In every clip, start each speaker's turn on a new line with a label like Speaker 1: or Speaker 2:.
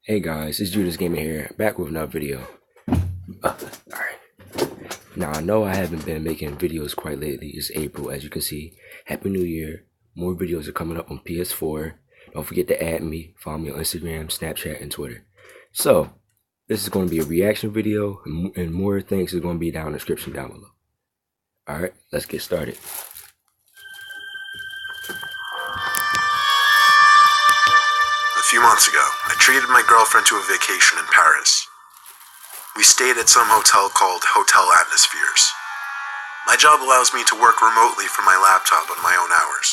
Speaker 1: Hey guys, it's HennytheGamer here, back with another video. Alright. Now I know I haven't been making videos quite lately. It's April, as you can see. Happy New Year. More videos are coming up on PS4. Don't forget to add me. Follow me on Instagram, Snapchat, and Twitter. So, this is going to be a reaction video, and more things are going to be down in the description down below. Alright, let's get started.
Speaker 2: A few months ago, I treated my girlfriend to a vacation in Paris. We stayed at some hotel called Hotel Atmospheres. My job allows me to work remotely from my laptop on my own hours,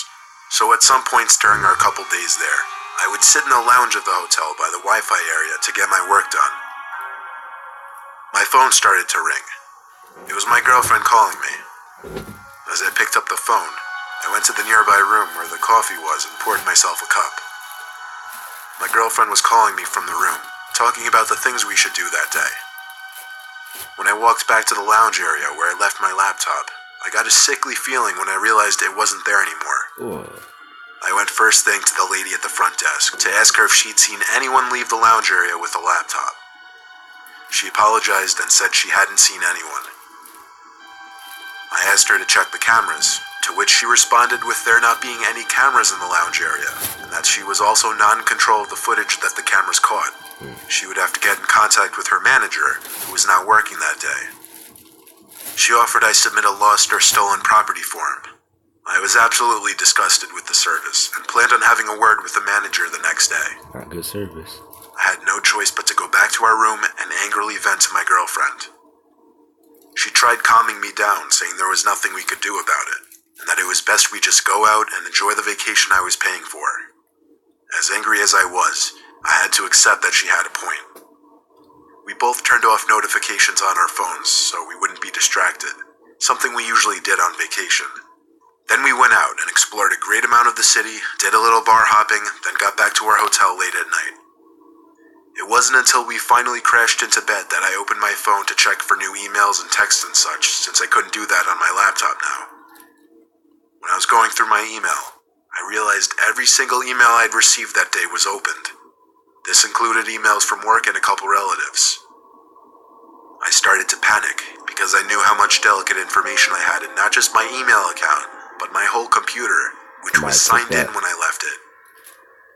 Speaker 2: so at some points during our couple days there, I would sit in the lounge of the hotel by the Wi-Fi area to get my work done. My phone started to ring. It was my girlfriend calling me. As I picked up the phone, I went to the nearby room where the coffee was and poured myself a cup. My girlfriend was calling me from the room, talking about the things we should do that day. When I walked back to the lounge area where I left my laptop, I got a sickly feeling when I realized it wasn't there anymore.
Speaker 1: Whoa.
Speaker 2: I went first thing to the lady at the front desk to ask her if she'd seen anyone leave the lounge area with a laptop. She apologized and said she hadn't seen anyone. I asked her to check the cameras, to which she responded with there not being any cameras in the lounge area, and that she was also not in control of the footage that the cameras caught. She would have to get in contact with her manager, who was not working that day. She offered I submit a lost or stolen property form. I was absolutely disgusted with the service, and planned on having a word with the manager the next day.
Speaker 1: Not good service.
Speaker 2: I had no choice but to go back to our room and angrily vent to my girlfriend. She tried calming me down, saying there was nothing we could do about it, and that it was best we just go out and enjoy the vacation I was paying for. As angry as I was, I had to accept that she had a point. We both turned off notifications on our phones so we wouldn't be distracted, something we usually did on vacation. Then we went out and explored a great amount of the city, did a little bar hopping, then got back to our hotel late at night. It wasn't until we finally crashed into bed that I opened my phone to check for new emails and texts and such, since I couldn't do that on my laptop now. When I was going through my email, I realized every single email I'd received that day was opened. This included emails from work and a couple relatives. I started to panic because I knew how much delicate information I had in not just my email account, but my whole computer, which was signed in when I left it.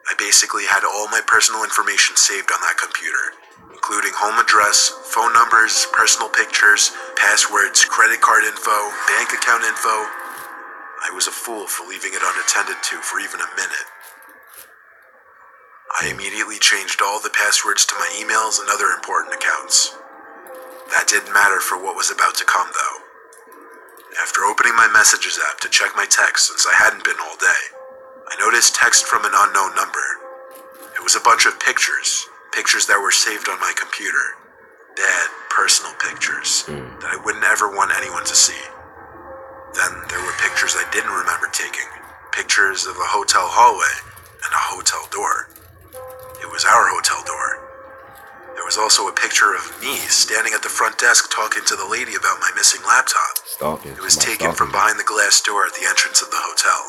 Speaker 2: I basically had all my personal information saved on that computer, including home address, phone numbers, personal pictures, passwords, credit card info, bank account info. I was a fool for leaving it unattended to for even a minute. I immediately changed all the passwords to my emails and other important accounts. That didn't matter for what was about to come, though. After opening my messages app to check my texts since I hadn't been all day, I noticed text from an unknown number. It was a bunch of pictures that were saved on my computer. Bad, personal pictures that I wouldn't ever want anyone to see. Then there were pictures I didn't remember taking, pictures of a hotel hallway and a hotel door. It was our hotel door. There was also a picture of me standing at the front desk talking to the lady about my missing laptop.
Speaker 1: Stalking.
Speaker 2: It was taken from behind the glass door at the entrance of the hotel.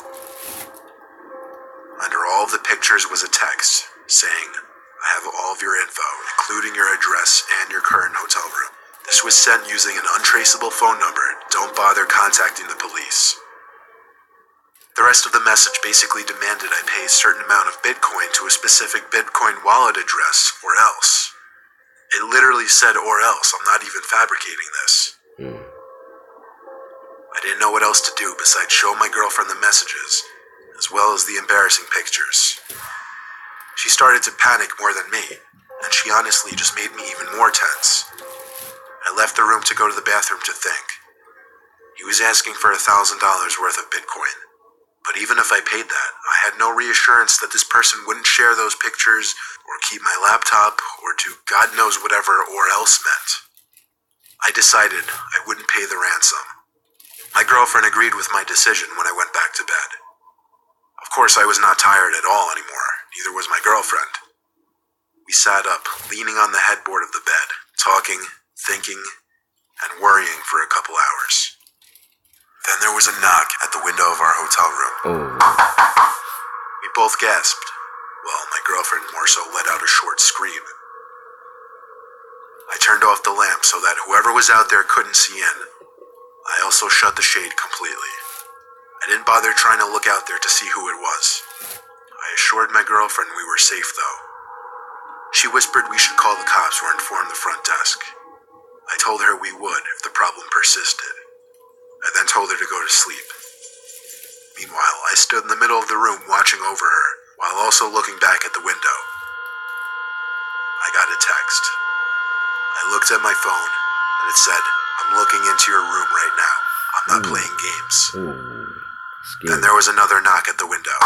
Speaker 2: Under all of the pictures was a text saying, "I have all of your info, including your address and your current hotel room. This was sent using an untraceable phone number. Don't bother contacting the police." The rest of the message basically demanded I pay a certain amount of Bitcoin to a specific Bitcoin wallet address, or else. It literally said "or else." I'm not even fabricating this. I didn't know what else to do besides show my girlfriend the messages, as well as the embarrassing pictures. She started to panic more than me, and she honestly just made me even more tense. I left the room to go to the bathroom to think. He was asking for $1,000 worth of Bitcoin, but even if I paid that, I had no reassurance that this person wouldn't share those pictures, or keep my laptop, or do God knows whatever "or else" meant. I decided I wouldn't pay the ransom. My girlfriend agreed with my decision when I went back to bed. Of course, I was not tired at all anymore, neither was my girlfriend. We sat up, leaning on the headboard of the bed, talking, thinking, and worrying for a couple hours. Then there was a knock at the window of our hotel room. We both gasped. Well, my girlfriend more so let out a short scream. turned off the lamp so that whoever was out there couldn't see in. I also shut the shade completely. I didn't bother trying to look out there to see who it was. I assured my girlfriend we were safe, though. She whispered we should call the cops or inform the front desk. I told her we would if the problem persisted. I then told her to go to sleep. Meanwhile, I stood in the middle of the room watching over her, while also looking back at the window. I got a text. I looked at my phone, and it said, "I'm looking into your room right now. I'm not playing games." Then there was another knock at the window.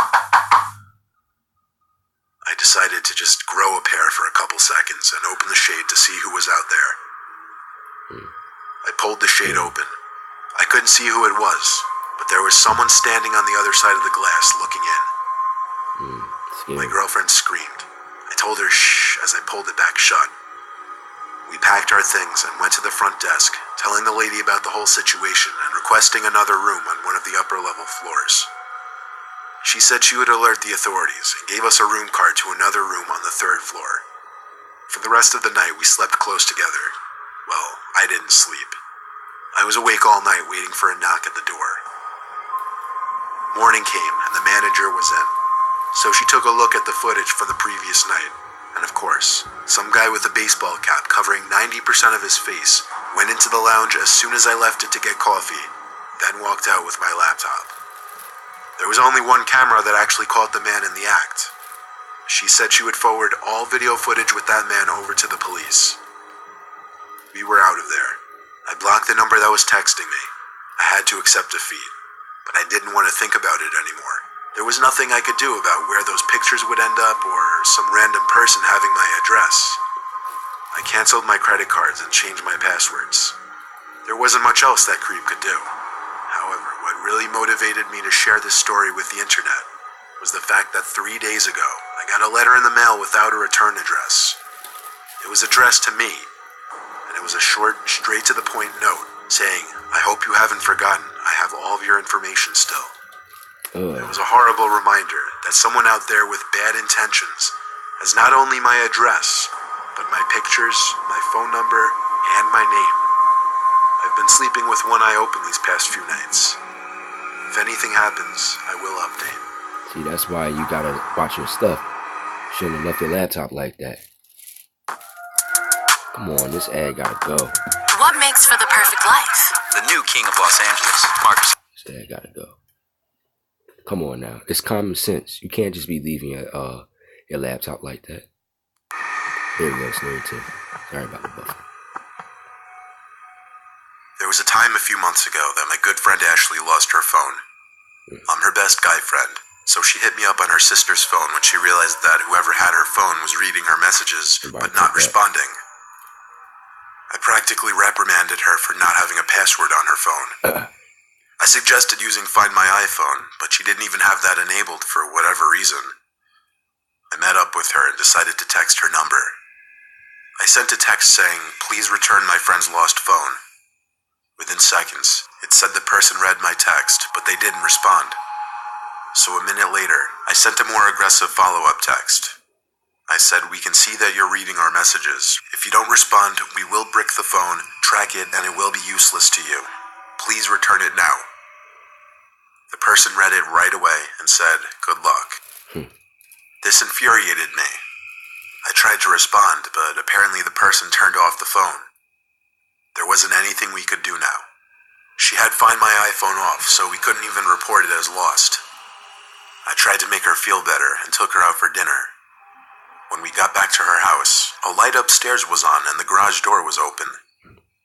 Speaker 2: I decided to just grow a pair for a couple seconds and open the shade to see who was out there. I pulled the shade open. I couldn't see who it was, but there was someone standing on the other side of the glass looking in. My girlfriend screamed. I told her shh as I pulled it back shut. We packed our things and went to the front desk, telling the lady about the whole situation and requesting another room on one of the upper level floors. She said she would alert the authorities and gave us a room card to another room on the 3rd floor. For the rest of the night, we slept close together. Well, I didn't sleep. I was awake all night waiting for a knock at the door. Morning came and the manager was in, so she took a look at the footage from the previous night. And of course, some guy with a baseball cap covering 90% of his face went into the lounge as soon as I left it to get coffee, then walked out with my laptop. There was only one camera that actually caught the man in the act. She said she would forward all video footage with that man over to the police. We were out of there. I blocked the number that was texting me. I had to accept defeat, but I didn't want to think about it anymore. There was nothing I could do about where those pictures would end up or some random person having my address. I canceled my credit cards and changed my passwords. There wasn't much else that creep could do. However, what really motivated me to share this story with the internet was the fact that 3 days ago, I got a letter in the mail without a return address. It was addressed to me, and it was a short, straight-to-the-point note saying, "I hope you haven't forgotten. I have all of your information still." It was a horrible reminder that someone out there with bad intentions has not only my address, but my pictures, my phone number, and my name. I've been sleeping with one eye open these past few nights. If anything happens, I will update.
Speaker 1: See, that's why you gotta watch your stuff. Shouldn't have left your laptop like that. Come on, this ad gotta go.
Speaker 3: What makes for the perfect life?
Speaker 4: The new king of Los Angeles, Marcus.
Speaker 1: This ad gotta go. Come on now, it's common sense. You can't just be leaving your laptop like that. There we go, snare 2. Sorry about the buffer.
Speaker 2: There was a time a few months ago that my good friend Ashley lost her phone. I'm her best guy friend, so she hit me up on her sister's phone when she realized that whoever had her phone was reading her messages, but not responding. I practically reprimanded her for not having a password on her phone. I suggested using Find My iPhone, but she didn't even have that enabled for whatever reason. I met up with her and decided to text her number. I sent a text saying, "Please return my friend's lost phone." Within seconds, it said the person read my text, but they didn't respond. So a minute later, I sent a more aggressive follow-up text. I said, "We can see that you're reading our messages. If you don't respond, we will brick the phone, track it, and it will be useless to you. Please return it now." The person read it right away and said, "Good luck." This infuriated me. I tried to respond, but apparently the person turned off the phone. There wasn't anything we could do now. She had Find My iPhone off, so we couldn't even report it as lost. I tried to make her feel better and took her out for dinner. When we got back to her house, a light upstairs was on and the garage door was open.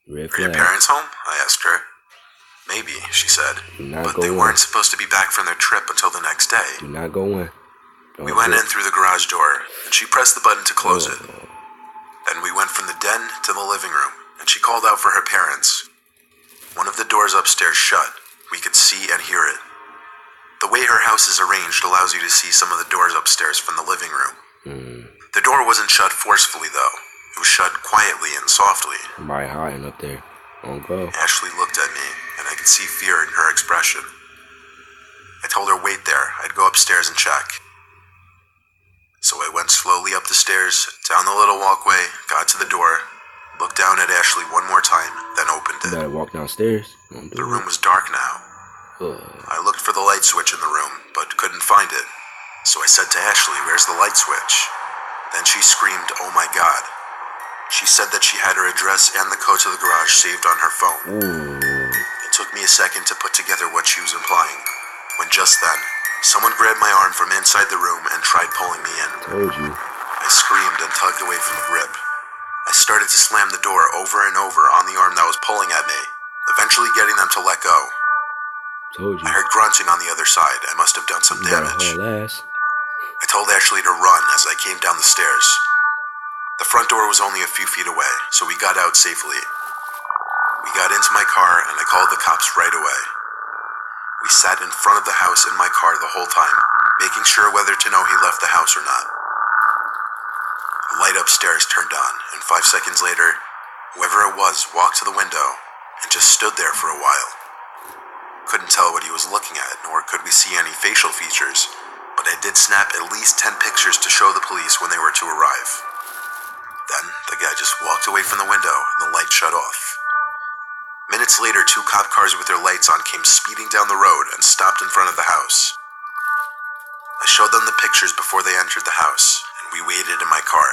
Speaker 2: "Are your parents home?" I asked her. "Maybe," she said, "but they weren't supposed to be back from their trip until the next day."
Speaker 1: Do not go in.
Speaker 2: We went in through the garage door, and she pressed the button to close it. Then we went from the den to the living room, and she called out for her parents. One of the doors upstairs shut. We could see and hear it. The way her house is arranged allows you to see some of the doors upstairs from the living room. The door wasn't shut forcefully, though. It was shut quietly and softly.
Speaker 1: Somebody hiding up there. Don't go.
Speaker 2: Ashley looked at me, and I could see fear in her expression. I told her wait there. I'd go upstairs and check. So I went slowly up the stairs, down the little walkway, got to the door, looked down at Ashley one more time, then opened
Speaker 1: You
Speaker 2: it.
Speaker 1: gotta walk downstairs.
Speaker 2: The room was dark now. I looked for the light switch in the room, but couldn't find it. So I said to Ashley, "Where's the light switch?" Then she screamed, "Oh my God." She said that she had her address and the code to the garage saved on her phone. It took me a second to put together what she was implying, when just then, someone grabbed my arm from inside the room and tried pulling me in.
Speaker 1: Told you.
Speaker 2: I screamed and tugged away from the grip. I started to slam the door over and over on the arm that was pulling at me, eventually getting them to let go.
Speaker 1: Told you.
Speaker 2: I heard grunting on the other side. I must have done some
Speaker 1: You got a
Speaker 2: damage.
Speaker 1: whole ass.
Speaker 2: I told Ashley to run as I came down the stairs. The front door was only a few feet away, so we got out safely. We got into my car and I called the cops right away. We sat in front of the house in my car the whole time, making sure whether to know he left the house or not. The light upstairs turned on, and 5 seconds later, whoever it was walked to the window and just stood there for a while. Couldn't tell what he was looking at, nor could we see any facial features, but I did snap at least 10 pictures to show the police when they were to arrive. Then, the guy just walked away from the window and the light shut off. Minutes later, 2 cop cars with their lights on came speeding down the road and stopped in front of the house. I showed them the pictures before they entered the house, and we waited in my car.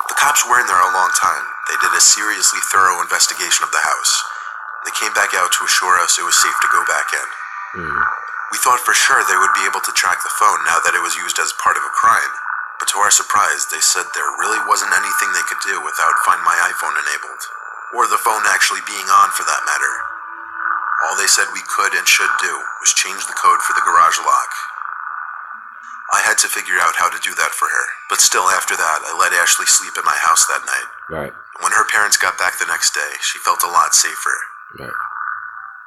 Speaker 2: The cops were in there a long time. They did a seriously thorough investigation of the house. They came back out to assure us it was safe to go back in. We thought for sure they would be able to track the phone now that it was used as part of a crime. But to our surprise, they said there really wasn't anything they could do without Find My iPhone enabled. Or the phone actually being on for that matter. All they said we could and should do was change the code for the garage lock. I had to figure out how to do that for her, but still after that, I let Ashley sleep at my house that night.
Speaker 1: Right.
Speaker 2: When her parents got back the next day, she felt a lot safer.
Speaker 1: Right.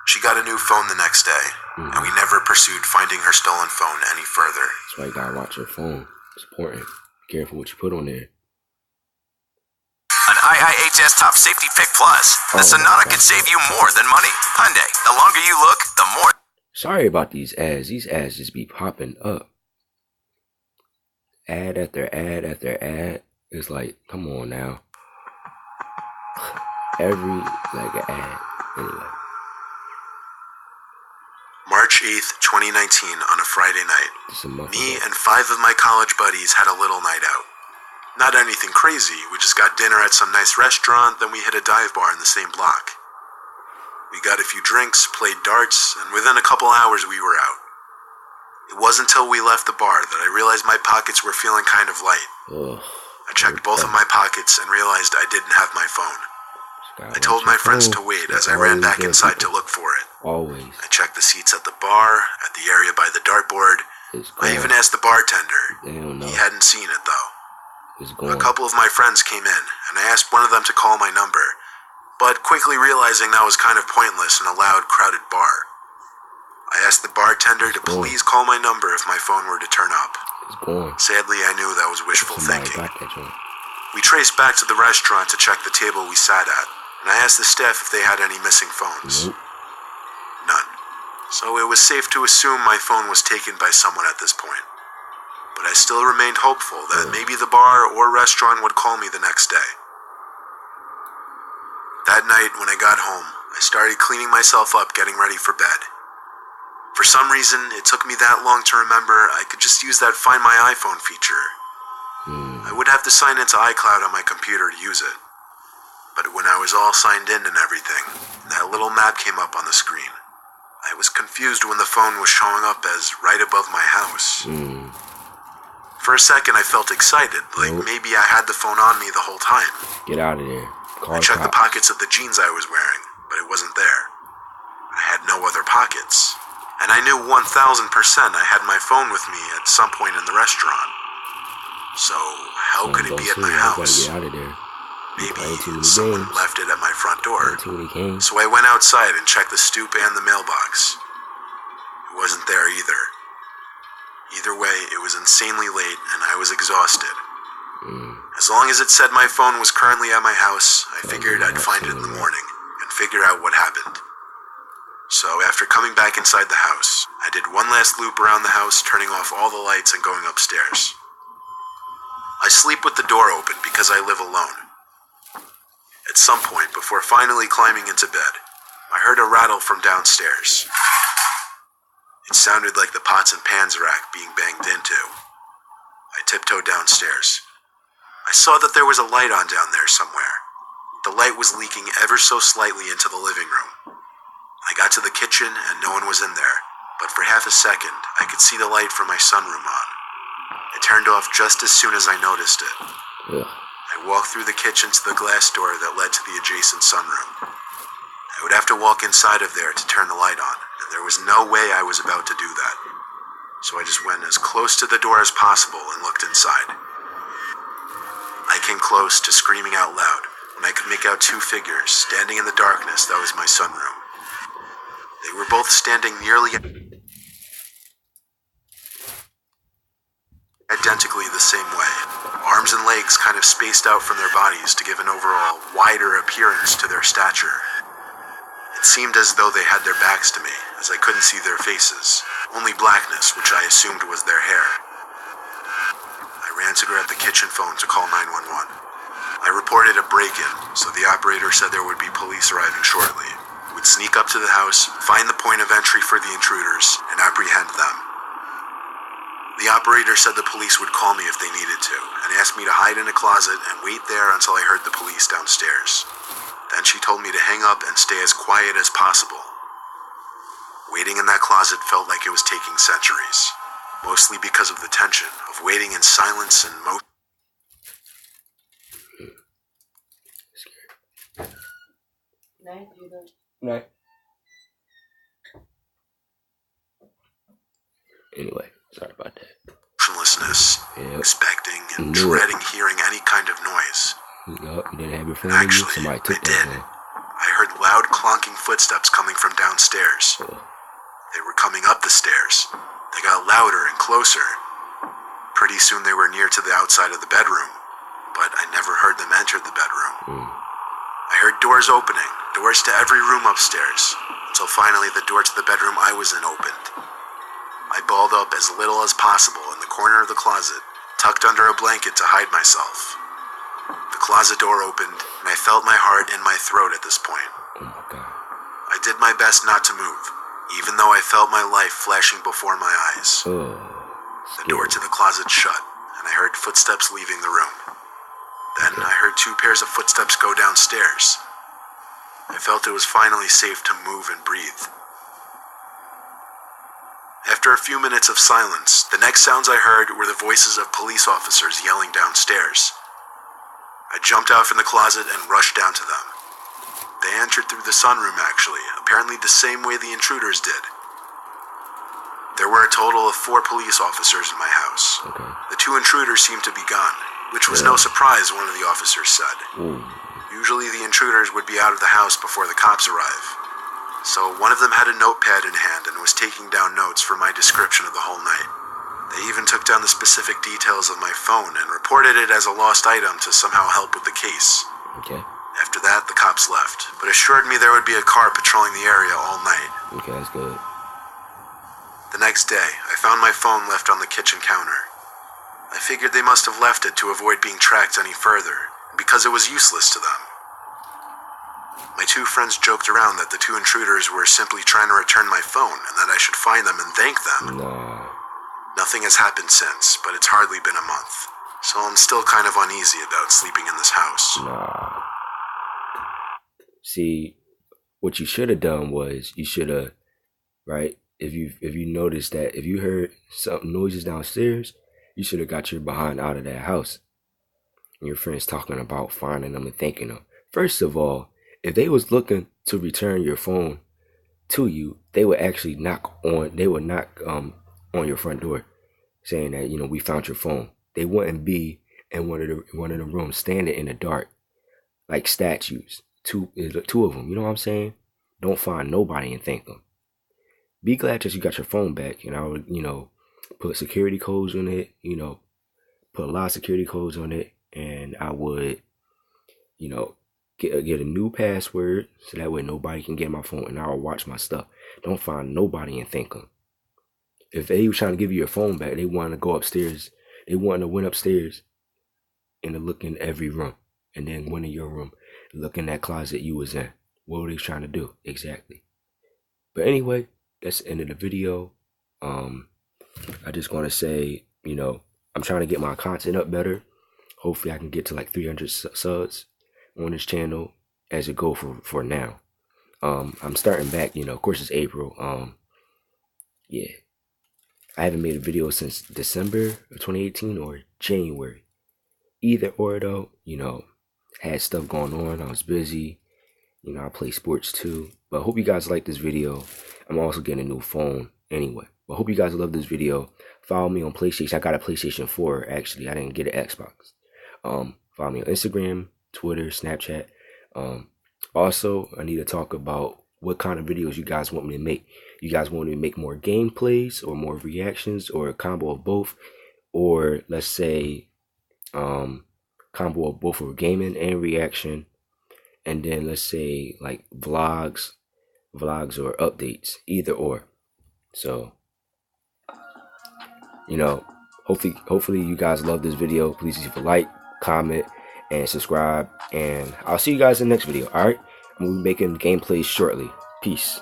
Speaker 2: She got a new phone the next day, and we never pursued finding her stolen phone any further.
Speaker 1: That's why you gotta watch your phone. It's important. Be careful what you put on there.
Speaker 4: An IIHS Top Safety Pick Plus. The Sonata could save you more than money. Hyundai, the longer you look, the more...
Speaker 1: Sorry about these ads. These ads just be popping up. Ad after ad after ad. It's like, come on now. Every, like, an ad. Anyway.
Speaker 2: March 8th, 2019, on a Friday night.
Speaker 1: Just a month
Speaker 2: Me
Speaker 1: ago.
Speaker 2: and 5 of my college buddies had a little night out. Not anything crazy, we just got dinner at some nice restaurant, then we hit a dive bar in the same block. We got a few drinks, played darts, and within a couple hours we were out. It wasn't until we left the bar that I realized my pockets were feeling kind of light.
Speaker 1: Ugh.
Speaker 2: I checked both of my pockets and realized I didn't have my phone. I told my friends to wait as I ran back inside to look for it.
Speaker 1: Always.
Speaker 2: I checked the seats at the bar, at the area by the dartboard.
Speaker 1: It's
Speaker 2: I
Speaker 1: gone.
Speaker 2: even asked the bartender.
Speaker 1: They don't know.
Speaker 2: He hadn't seen it though.
Speaker 1: It's
Speaker 2: A
Speaker 1: gone.
Speaker 2: couple of my friends came in, and I asked one of them to call my number, but quickly realizing that was kind of pointless in a loud, crowded bar. I asked the bartender to please call my number if my phone were to turn up.
Speaker 1: It's gone.
Speaker 2: Sadly, I knew that was wishful
Speaker 1: Somebody
Speaker 2: thinking.
Speaker 1: got that joint.
Speaker 2: We traced back to the restaurant to check the table we sat at, and I asked the staff if they had any missing phones.
Speaker 1: Nope.
Speaker 2: None. So it was safe to assume my phone was taken by someone at this point. But I still remained hopeful that maybe the bar or restaurant would call me the next day. That night, when I got home, I started cleaning myself up, getting ready for bed. For some reason, it took me that long to remember I could just use that Find My iPhone feature. I would have to sign into iCloud on my computer to use it. But when I was all signed in and everything, that little map came up on the screen. I was confused when the phone was showing up as right above my house. For a second, I felt excited, like maybe I had the phone on me the whole time.
Speaker 1: Get out of there. Call
Speaker 2: I checked the
Speaker 1: cops.
Speaker 2: pockets of the jeans I was wearing, but it wasn't there. I had no other pockets. And I knew 1000% I had my phone with me at some point in the restaurant. So, how could it be at my house?
Speaker 1: Get out of there.
Speaker 2: Maybe
Speaker 1: Playing too many
Speaker 2: someone
Speaker 1: games.
Speaker 2: left it at my front door.
Speaker 1: Too many games.
Speaker 2: So I went outside and checked the stoop and the mailbox. It wasn't there either. Either way, it was insanely late and I was exhausted. As long as it said my phone was currently at my house, I figured I'd find it in the morning and figure out what happened. So after coming back inside the house, I did one last loop around the house, turning off all the lights and going upstairs. I sleep with the door open because I live alone. At some point, before finally climbing into bed, I heard a rattle from downstairs. It sounded like the pots and pans rack being banged into. I tiptoed downstairs. I saw that there was a light on down there somewhere. The light was leaking ever so slightly into the living room. I got to the kitchen and no one was in there, but for half a second, I could see the light from my sunroom on. It turned off just as soon as I noticed it.
Speaker 1: Ugh.
Speaker 2: I walked through the kitchen to the glass door that led to the adjacent sunroom. I would have to walk inside of there to turn the light on, and there was no way I was about to do that. So I just went as close to the door as possible and looked inside. I came close to screaming out loud when I could make out two figures standing in the darkness that was my sunroom. They were both standing nearly identically the same way, arms and legs kind of spaced out from their bodies to give an overall wider appearance to their stature. It seemed as though they had their backs to me, as I couldn't see their faces, only blackness, which I assumed was their hair. I ran to grab the kitchen phone to call 911. I reported a break-in, so the operator said there would be police arriving shortly. We would sneak up to the house, find the point of entry for the intruders, and apprehend them. The operator said the police would call me if they needed to, and asked me to hide in a closet and wait there until I heard the police downstairs. Then she told me to hang up and stay as quiet as possible. Waiting in that closet felt like it was taking centuries, mostly because of the tension of waiting in silence and
Speaker 1: Right. Anyway, sorry about that.
Speaker 2: motionlessness,
Speaker 1: Yep.
Speaker 2: expecting and
Speaker 1: Knew it.
Speaker 2: dreading hearing any kind of noise.
Speaker 1: Yup, you didn't have your phone with you.
Speaker 2: Actually,
Speaker 1: Somebody
Speaker 2: I
Speaker 1: took that
Speaker 2: did.
Speaker 1: phone.
Speaker 2: I heard loud clonking footsteps coming from downstairs.
Speaker 1: Oh.
Speaker 2: They were coming up the stairs. They got louder and closer. Pretty soon they were near to the outside of the bedroom, but I never heard them enter the bedroom. I heard doors opening, doors to every room upstairs, until finally the door to the bedroom I was in opened. I balled up as little as possible in the corner of the closet, tucked under a blanket to hide myself. The closet door opened, and I felt my heart in my throat at this point.
Speaker 1: Oh my God.
Speaker 2: I did my best not to move, even though I felt my life flashing before my eyes.
Speaker 1: Oh.
Speaker 2: The door to the closet shut, and I heard footsteps leaving the room. Then I heard two pairs of footsteps go downstairs. I felt it was finally safe to move and breathe. After a few minutes of silence, the next sounds I heard were the voices of police officers yelling downstairs. I jumped out from the closet and rushed down to them. They entered through the sunroom, actually, apparently the same way the intruders did. There were a total of 4 police officers in my house.
Speaker 1: Okay.
Speaker 2: The 2 intruders seemed to be gone, which was no surprise, one of the officers said.
Speaker 1: Ooh.
Speaker 2: Usually the intruders would be out of the house before the cops arrive. So one of them had a notepad in hand and was taking down notes for my description of the whole night. They even took down the specific details of my phone and reported it as a lost item to somehow help with the case.
Speaker 1: Okay.
Speaker 2: After that, the cops left, but assured me there would be a car patrolling the area all night.
Speaker 1: Okay, that's good.
Speaker 2: The next day, I found my phone left on the kitchen counter. I figured they must have left it to avoid being tracked any further, because it was useless to them. My 2 friends joked around that the 2 intruders were simply trying to return my phone and that I should find them and thank them.
Speaker 1: Nah.
Speaker 2: Nothing has happened since, but it's hardly been a month, so I'm still kind of uneasy about sleeping in this house.
Speaker 1: Nah. See, what you should have done was you should have, right? If you noticed that if you heard some noises downstairs, you should have got your behind out of that house. And your friends talking about finding them and thanking them. First of all, if they was looking to return your phone to you, they would actually knock on your front door, saying that, you know, we found your phone. They wouldn't be in one of the rooms standing in the dark like statues. Two of them. You know what I'm saying? Don't find nobody and thank them. Be glad that you got your phone back, and I would, you know, put security codes on it, you know, put a lot of security codes on it, and I would, you know, get a new password so that way nobody can get my phone, and I'll watch my stuff. Don't find nobody and thank them. If they were trying to give you your phone back, they want to go upstairs. They want to went upstairs and to look in every room, and then went in your room. look in that closet you was in. What were they trying to do exactly? But anyway, that's the end of the video. I just want to say, you know, I'm trying to get my content up better. Hopefully I can get to like 300 subs on this channel as a goal for now. I'm starting back, you know, of course it's April. Yeah, I haven't made a video since December of 2018 or January. Either or though, you know, had stuff going on. I was busy. You know, I play sports too. But I hope you guys like this video. I'm also getting a new phone anyway. But I hope you guys love this video. Follow me on PlayStation. I got a PlayStation 4 actually. I didn't get an Xbox. Follow me on Instagram, Twitter, Snapchat. Also, I need to talk about what kind of videos you guys want me to make. You guys want me to make more gameplays or more reactions or a combo of both? Or let's say combo of both for gaming and reaction, and then let's say like vlogs or updates, either or. So, you know, hopefully you guys love this video. Please leave a like, comment, and subscribe, and I'll see you guys in the next video. All right, I'm gonna be making gameplays shortly. Peace.